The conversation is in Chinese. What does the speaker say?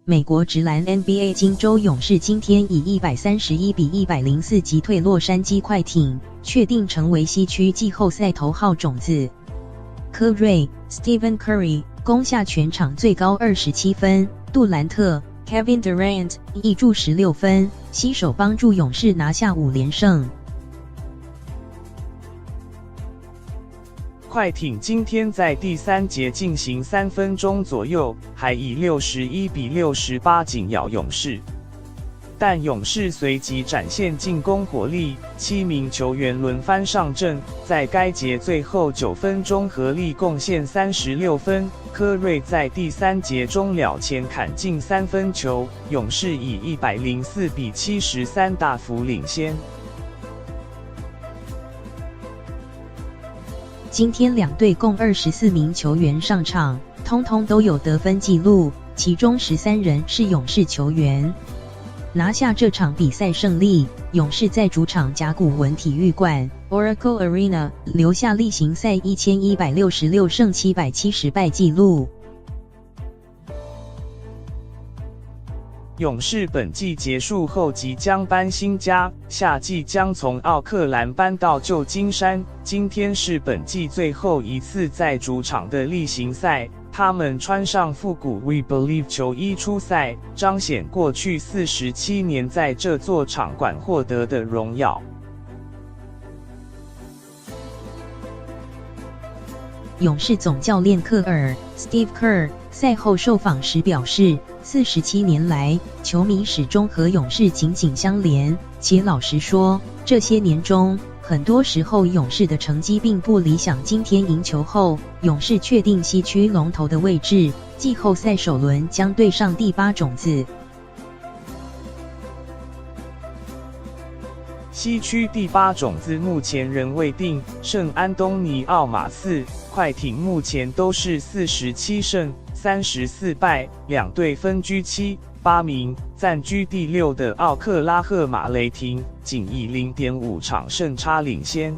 美国职篮 NBA 金州勇士今天以131-104击退洛杉矶快艇，确定成为西区季后赛头号种子。科瑞 Stephen Curry 攻下全场最高27分，杜兰特 Kevin Durant 一注16分，携手帮助勇士拿下5连胜。快艇今天在第3节进行3分钟左右，还以61-68紧咬勇士，但勇士随即展现进攻火力，7名球员轮番上阵，在该节最后9分钟合力贡献36分。科瑞在第3节终了前砍进3分球，勇士以104-73大幅领先。今天两队共24名球员上场，通通都有得分记录，其中13人是勇士球员。拿下这场比赛胜利，勇士在主场甲骨文体育馆 Oracle Arena 留下例行赛1166胜770败纪录。勇士本季结束后即将搬新家，夏季将从奥克兰搬到旧金山。今天是本季最后一次在主场的例行赛，他们穿上复古 We Believe 球衣出赛，彰显过去47年在这座场馆获得的荣耀。勇士总教练科尔 Steve Kerr 赛后受访时表示，47年来，球迷始终和勇士紧紧相连，且老实说，这些年中，很多时候勇士的成绩并不理想。今天赢球后，勇士确定西区龙头的位置，季后赛首轮将对上第8种子。西区第8种子目前仍未定，圣安东尼奥马刺、快艇目前都是47胜34败，两队分居7、8名，暂居第6的奥克拉荷马雷霆仅以0.5场胜差领先。